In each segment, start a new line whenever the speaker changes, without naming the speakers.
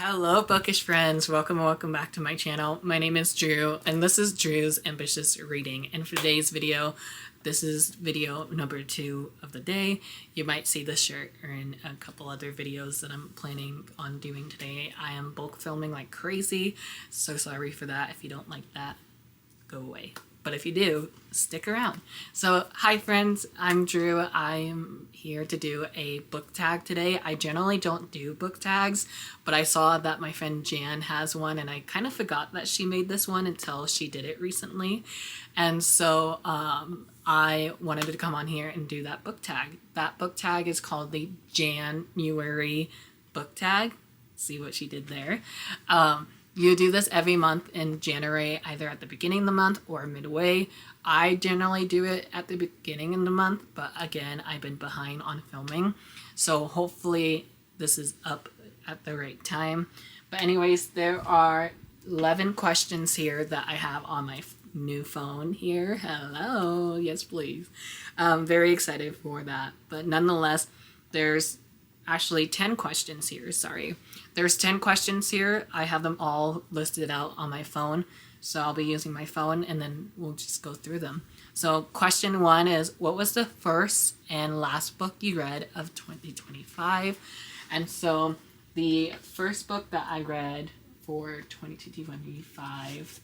Hello bookish friends, welcome back to my channel. My name is Drew and this is Drew's Ambitious Reading, and for today's video, this is video number 2 of the day. You might see this shirt or in a couple other videos that I'm planning on doing today. I am bulk filming like crazy, so sorry for that. If you don't like that, go away. But if you do, stick around. So, hi friends, I'm Drew. I am here to do a book tag today. I generally don't do book tags, but I saw that my friend Jan has one, and I kind of forgot that she made this one until she did it recently. And so I wanted to come on here and do that book tag. That book tag is called the Jan-uary Book Tag. See what she did there. You do this every month in January, either at the beginning of the month or midway. I generally do it at the beginning of the month, but again, I've been behind on filming, so hopefully this is up at the right time. But anyways, there are 11 questions here that I have on my new phone here. Hello, yes please. I'm very excited for that, but nonetheless, there's actually 10 questions here, sorry. There's 10 questions here. I have them all listed out on my phone, so I'll be using my phone and then we'll just go through them. So question 1 is, what was the first and last book you read of 2025? And so the first book that I read for 2025,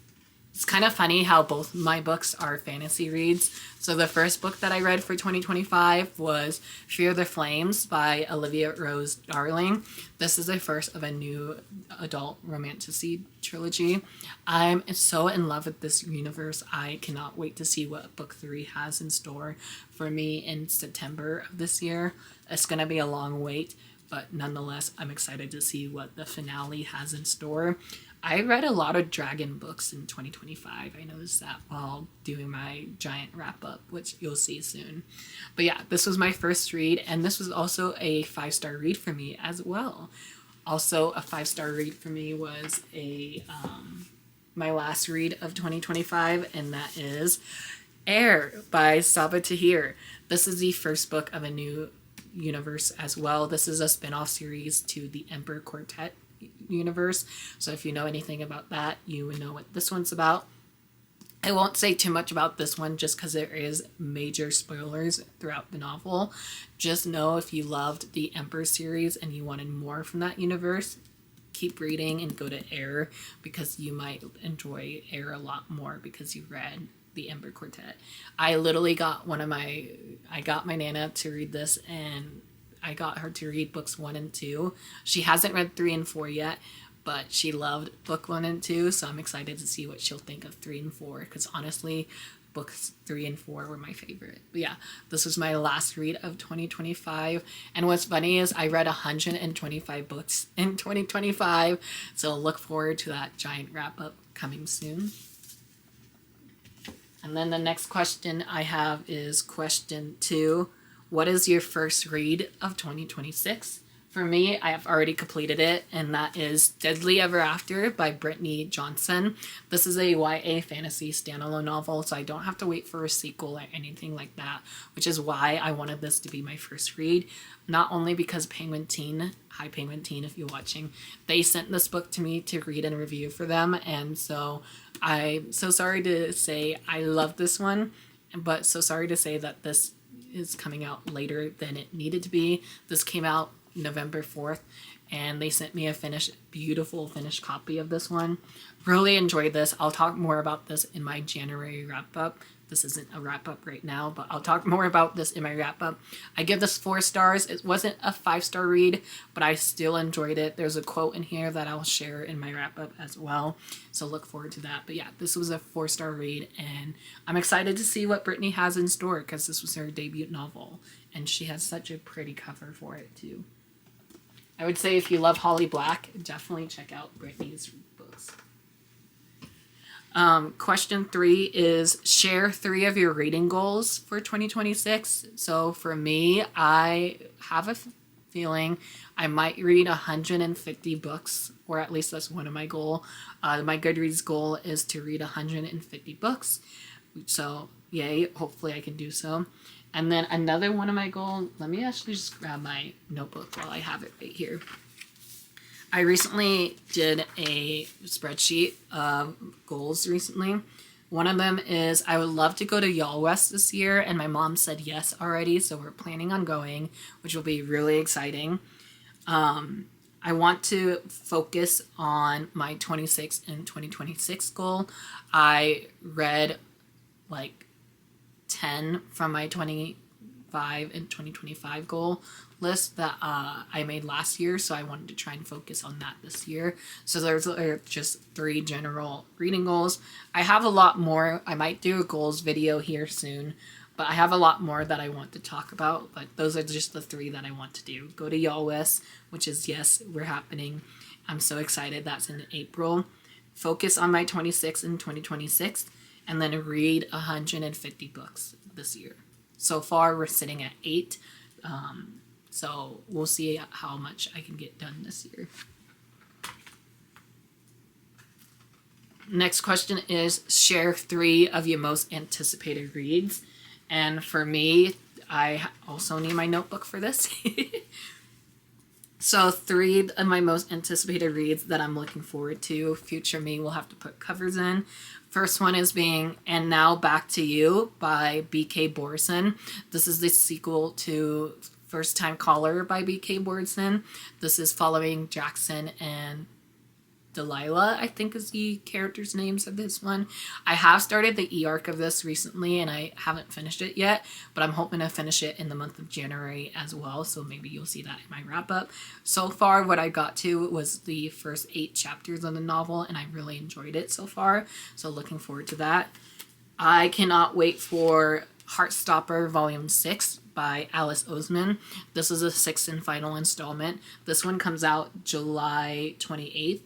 it's kind of funny how both my books are fantasy reads. So the first book that I read for 2025 was Fear the Flames by Olivia Rose Darling. This is the first of a new adult romantasy trilogy. I'm so in love with this universe. I cannot wait to see what book 3 has in store for me in September of this year. It's going to be a long wait, but nonetheless, I'm excited to see what the finale has in store. I read a lot of dragon books in 2025. I noticed that while doing my giant wrap-up, which you'll see soon. But yeah, this was my first read, and this was also a 5-star read for me as well. Also, a 5-star read for me was my last read of 2025, and that is Air by Sabaa Tahir. This is the first book of a new universe as well. This is a spin-off series to the Emperor Quartet universe, so if you know anything about that, you would know what this one's about. I won't say too much about this one just because there is major spoilers throughout the novel. Just know if you loved the Emperor series and you wanted more from that universe, keep reading and go to Air, because you might enjoy Air a lot more because you read the Emperor Quartet. I literally got I got my Nana to read this, and I got her to read books 1 and 2. She hasn't read 3 and 4 yet, but she loved book 1 and 2, so I'm excited to see what she'll think of 3 and 4, because honestly, books 3 and 4 were my favorite. But yeah, this was my last read of 2025, and what's funny is I read 125 books in 2025, so look forward to that giant wrap-up coming soon. And then the next question I have is question 2. What is your first read of 2026? For me, I have already completed it, and that is Deadly Ever After by Brittany Johnson. This is a YA fantasy standalone novel, so I don't have to wait for a sequel or anything like that, which is why I wanted this to be my first read. Not only because Penguin Teen, hi Penguin Teen if you're watching, they sent this book to me to read and review for them, and so I'm so sorry to say I love this one, but so sorry to say that this is coming out later than it needed to be. This came out November 4th, and they sent me a beautiful finished copy of this one. Really enjoyed this. I'll talk more about this in my January wrap-up. This isn't a wrap-up right now, but I'll talk more about this in my wrap-up. I give this 4 stars. It wasn't a 5-star read, but I still enjoyed it. There's a quote in here that I'll share in my wrap-up as well, so look forward to that. But yeah, this was a 4-star read, and I'm excited to see what Brittany has in store, because this was her debut novel, and she has such a pretty cover for it too. I would say if you love Holly Black, definitely check out Brittany's books. Question 3 is, share 3 of your reading goals for 2026. So for me, I have a feeling I might read 150 books, or at least that's one of my goals. My Goodreads goal is to read 150 books. So yay, hopefully I can do so. And then another one of my goals, let me actually just grab my notebook while I have it right here. I recently did a spreadsheet of goals recently. One of them is I would love to go to Y'all West this year, and my mom said yes already, so we're planning on going, which will be really exciting. I want to focus on my 26 and 2026 goal. I read like 10 from my 25 and 2025 goal list that I made last year, so I wanted to try and focus on that this year. So there's just 3 general reading goals. I have a lot more. I might do a goals video here soon, but I have a lot more that I want to talk about, but those are just the 3 that I want to do. Go to Y'all West, which is, yes, we're happening. I'm so excited. That's in April. Focus on my 26 and 2026, and then read 150 books this year. So far, we're sitting at 8. So we'll see how much I can get done this year. Next question is, share 3 of your most anticipated reads. And for me, I also need my notebook for this. So 3 of my most anticipated reads that I'm looking forward to. Future me will have to put covers in. First one is being And Now Back to You by B.K. Borson. This is the sequel to First Time Caller by B.K. Borson. This is following Jackson and Delilah, I think is the characters' names of this one. I have started the e-arc of this recently and I haven't finished it yet, but I'm hoping to finish it in the month of January as well, so maybe you'll see that in my wrap-up. So far, what I got to was the first 8 chapters of the novel, and I really enjoyed it so far, so looking forward to that. I cannot wait for Heartstopper Volume 6 by Alice Oseman. This is a 6th and final installment. This one comes out July 28th.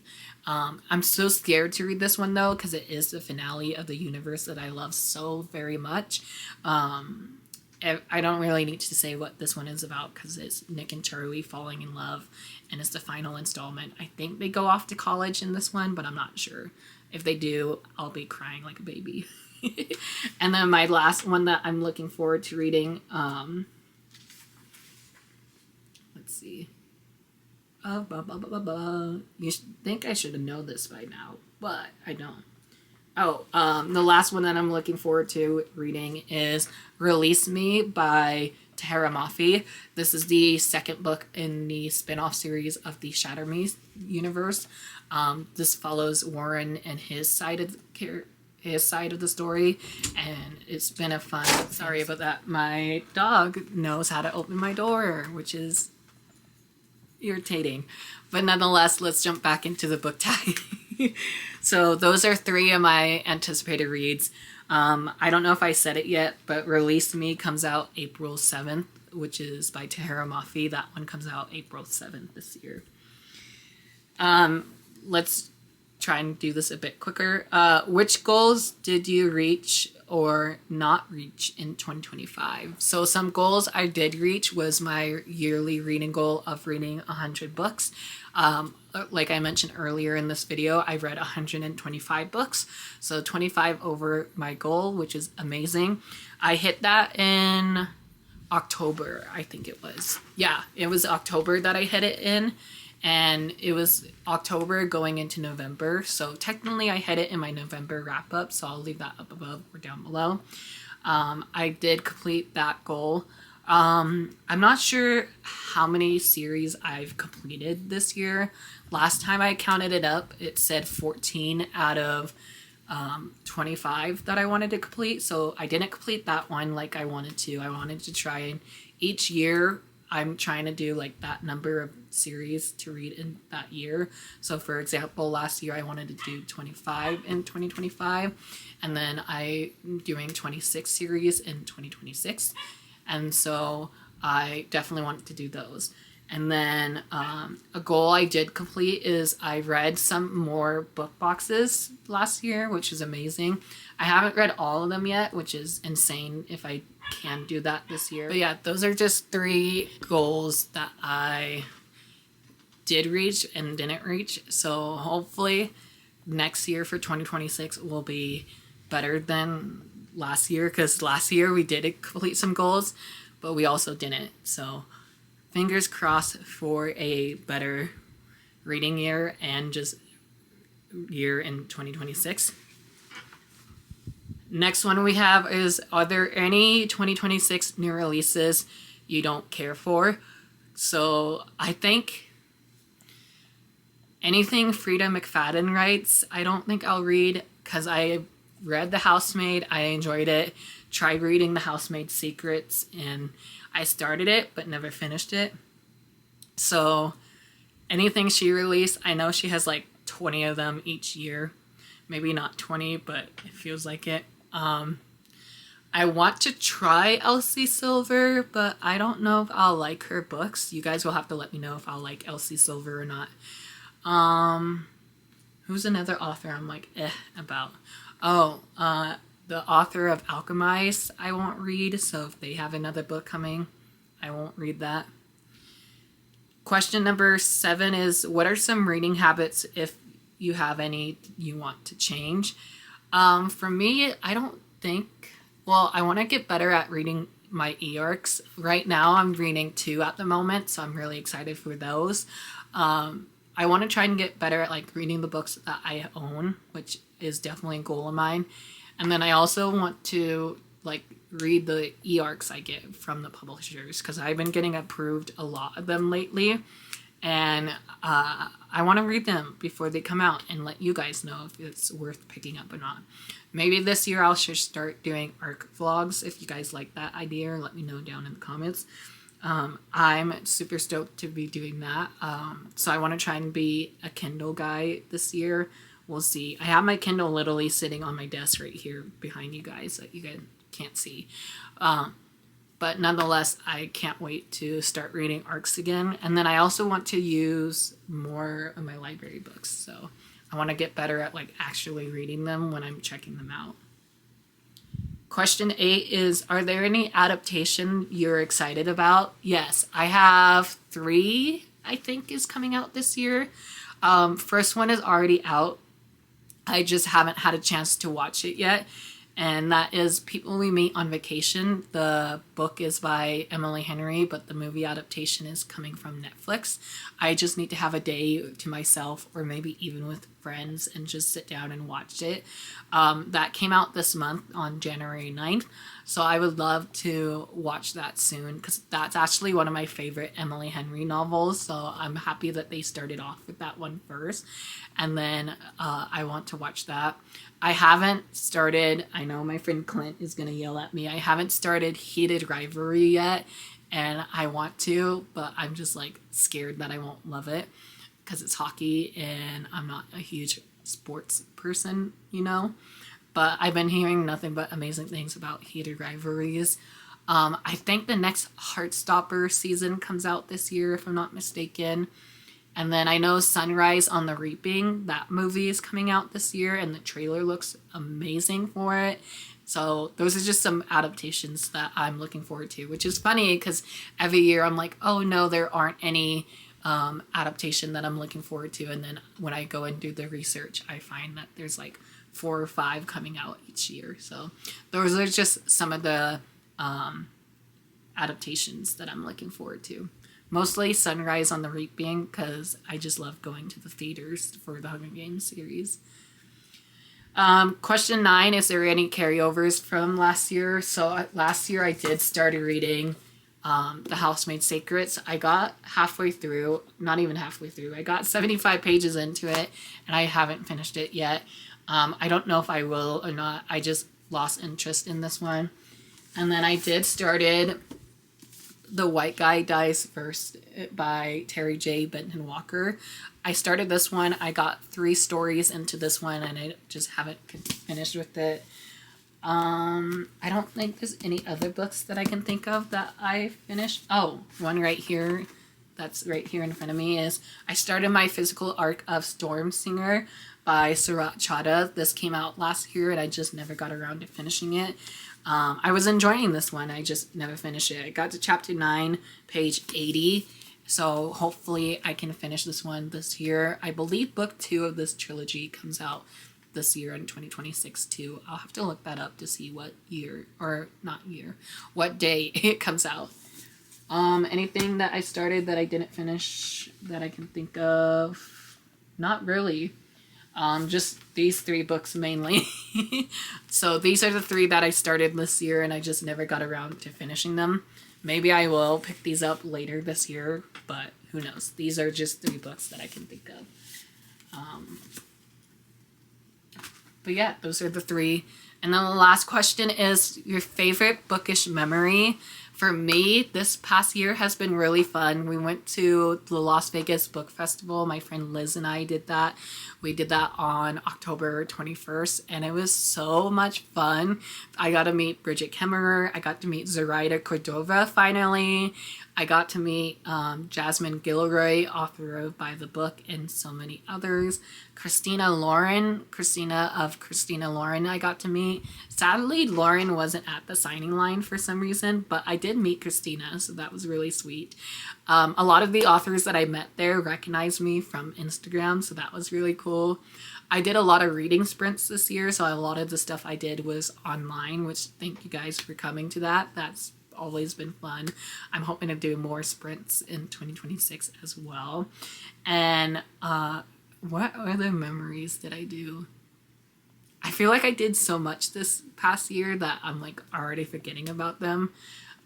I'm so scared to read this one though, because it is the finale of the universe that I love so very much. I don't really need to say what this one is about because it's Nick and Charlie falling in love, and it's the final installment. I think they go off to college in this one, but I'm not sure. If they do, I'll be crying like a baby. And then my last one that I'm looking forward to reading, let's see. You think I should have known this by now, but I don't. The last one that I'm looking forward to reading is Release Me by Tahara Mafi. This is the 2nd book in the spin-off series of the Shatter Me universe. This follows Warren and his side of the story, and it's been a fun. Sorry about that. My dog knows how to open my door, which is irritating, but nonetheless, let's jump back into the book tag. So those are 3 of my anticipated reads. I don't know if I said it yet, but Release Me comes out April 7th, which is by Tahara Mafi. That one comes out April 7th this year. Let's try and do this a bit quicker. Which goals did you reach or not reach in 2025? So some goals I did reach was my yearly reading goal of reading 100 books. Like I mentioned earlier in this video, I read 125 books, so 25 over my goal, which is amazing. I hit that in October, I think it was. Yeah, it was October that I hit it in, and it was October going into November, so technically I hit it in my November wrap-up, so I'll leave that up above or down below. I did complete that goal. I'm not sure how many series I've completed this year. Last time I counted it up, it said 14 out of 25 that I wanted to complete, so I didn't complete that one like I wanted to. I wanted to try, and each year I'm trying to do like that number of series to read in that year. So for example, last year I wanted to do 25 in 2025, and then I'm doing 26 series in 2026. And so I definitely wanted to do those. And then a goal I did complete is I read some more book boxes last year, which is amazing. I haven't read all of them yet, which is insane if I can do that this year. But yeah, those are just 3 goals that I did reach and didn't reach. So hopefully next year for 2026 will be better than last year, because last year we did complete some goals, but we also didn't. So fingers crossed for a better reading year and just year in 2026. Next one we have is, are there any 2026 new releases you don't care for? So I think anything Frida McFadden writes, I don't think I'll read, because I read The Housemaid, I enjoyed it, tried reading The Housemaid Secrets, and I started it but never finished it. So anything she released, I know she has like 20 of them each year. Maybe not 20, but it feels like it. I want to try Elsie Silver, but I don't know if I'll like her books. You guys will have to let me know if I'll like Elsie Silver or not. Who's another author I'm like about? Oh, the author of Alchemist I won't read, so if they have another book coming, I won't read that. Question number 7 is, what are some reading habits, if you have any, you want to change? For me, I don't think, well, I want to get better at reading my e-arcs. Right now I'm reading 2 at the moment, so I'm really excited for those. I want to try and get better at like reading the books that I own, which is definitely a goal of mine. And then I also want to like read the e-arcs I get from the publishers, because I've been getting approved a lot of them lately, and I want to read them before they come out and let you guys know if it's worth picking up or not. Maybe this year I'll just start doing ARC vlogs. If you guys like that idea, let me know down in the comments. I'm super stoked to be doing that. So I want to try and be a Kindle guy this year. We'll see. I have my Kindle literally sitting on my desk right here behind you guys that you guys can't see. But nonetheless, I can't wait to start reading ARCs again. And then I also want to use more of my library books. So I want to get better at like actually reading them when I'm checking them out. Question 8 is, are there any adaptation you're excited about? Yes, I have 3, I think, is coming out this year. First one is already out. I just haven't had a chance to watch it yet. And that is People We Meet on Vacation. The book is by Emily Henry, but the movie adaptation is coming from Netflix. I just need to have a day to myself, or maybe even with friends, and just sit down and watch it. That came out this month on January 9th. So I would love to watch that soon, because that's actually one of my favorite Emily Henry novels. So I'm happy that they started off with that one first. And then I want to watch that. I haven't started, I know my friend Clint is going to yell at me, I haven't started Heated Rivalry yet, and I want to, but I'm just like scared that I won't love it, because it's hockey and I'm not a huge sports person, you know, but I've been hearing nothing but amazing things about Heated Rivalries. I think the next Heartstopper season comes out this year, if I'm not mistaken. And then I know Sunrise on the Reaping, that movie is coming out this year, and the trailer looks amazing for it. So those are just some adaptations that I'm looking forward to, which is funny because every year I'm like, oh no, there aren't any adaptation that I'm looking forward to. And then when I go and do the research, I find that there's like 4 or 5 coming out each year. So those are just some of the adaptations that I'm looking forward to. Mostly Sunrise on the Reaping, because I just love going to the theaters for the Hunger Games series. Question 9, is there any carryovers from last year? So last year I did start reading The Housemaid Secrets. I got halfway through, not even halfway through, I got 75 pages into it, and I haven't finished it yet. I don't know if I will or not. I just lost interest in this one. And then I did started The White Guy Dies First by Terry J. Benton Walker. I started this one. I got 3 stories into this one, and I just haven't finished with it. I don't think there's any other books that I can think of that I finished. Oh, one right here, that's right here in front of me, is I started my physical arc of Storm Singer by Surat Chadha. This came out last year, and I just never got around to finishing it. I was enjoying this one. I just never finished it. I got to chapter 9, page 80. So hopefully I can finish this one this year. I believe book 2 of this trilogy comes out this year in 2026 too. I'll have to look that up to see what year, or not year, what day it comes out. Anything that I started that I didn't finish that I can think of? Not really. Just these 3 books mainly. So these are the 3 that I started this year and I just never got around to finishing them. Maybe I will pick these up later this year, but who knows. These are just 3 books that I can think of. But yeah, those are the 3. And then the last question is your favorite bookish memory. For me, this past year has been really fun. We went to the Las Vegas Book Festival. My friend Liz and I did that. We did that on October 21st, and it was so much fun. I got to meet Bridget Kemmerer. I got to meet Zoraida Cordova finally. I got to meet Jasmine Gilroy, author of By the Book, and so many others. Christina Lauren I got to meet. Sadly, Lauren wasn't at the signing line for some reason, but I did meet Christina, so that was really sweet. A lot of the authors that I met there recognized me from Instagram, so that was really cool. I did a lot of reading sprints this year, so a lot of the stuff I did was online, which thank you guys for coming to that. That's always been fun. I'm hoping to do more sprints in 2026 as well. And what other memories did I do? I feel like I did so much this past year that I'm like already forgetting about them.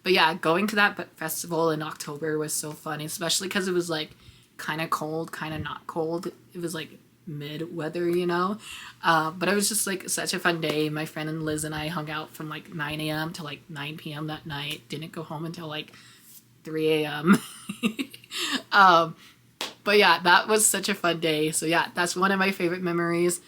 But yeah, going to that festival in October was so fun, especially because it was like kind of cold, kind of not cold. It was like mid weather, you know. But it was just like such a fun day. My friend and Liz and I hung out from like 9 a.m. to like 9 p.m. that night. Didn't go home until like 3 a.m. But yeah, that was such a fun day. So yeah, that's one of my favorite memories.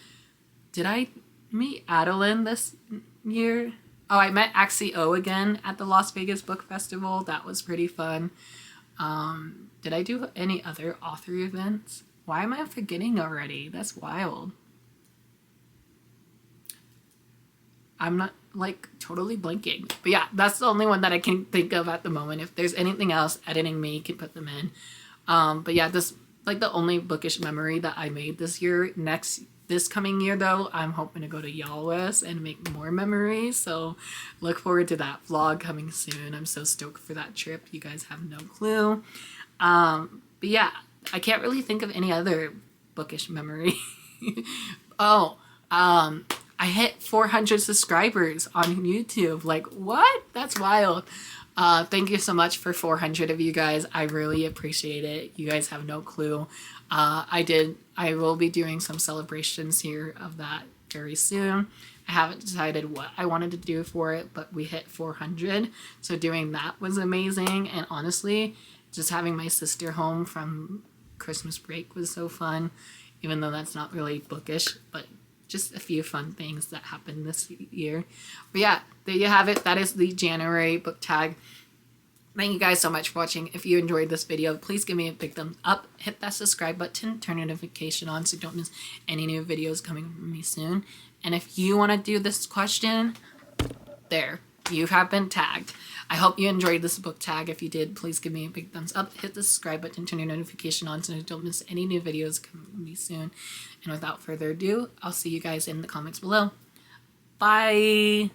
Did I meet Adeline this year? Oh, I met Axie O again at the Las Vegas Book Festival. That was pretty fun. Did I do any other author events? Why am I forgetting already? That's wild. I'm not like totally blanking. But yeah, that's the only one that I can think of at the moment. If there's anything else, editing me can put them in. But yeah, this like the only bookish memory that I made this year. This coming year though, I'm hoping to go to Jan-uary and make more memories. So look forward to that vlog coming soon. I'm so stoked for that trip. You guys have no clue. But yeah, I can't really think of any other bookish memory. Oh, I hit 400 subscribers on YouTube. Like, what? That's wild. Thank you so much for 400 of you guys. I really appreciate it. You guys have no clue. I will be doing some celebrations here of that very soon. I haven't decided what I wanted to do for it, but we hit 400. So doing that was amazing. And honestly, just having my sister home from Christmas break was so fun, even though that's not really bookish, but just a few fun things that happened this year. But yeah, there you have it. That is the Jan-uary book tag. Thank you guys so much for watching. If you enjoyed this video, please give me a big thumbs up, hit that subscribe button, turn notification on so you don't miss any new videos coming from me soon. And if you want to do this question, there, you have been tagged. I hope you enjoyed this book tag. If you did, please give me a big thumbs up, hit the subscribe button, turn your notification on so you don't miss any new videos coming from me soon. And without further ado, I'll see you guys in the comments below. Bye!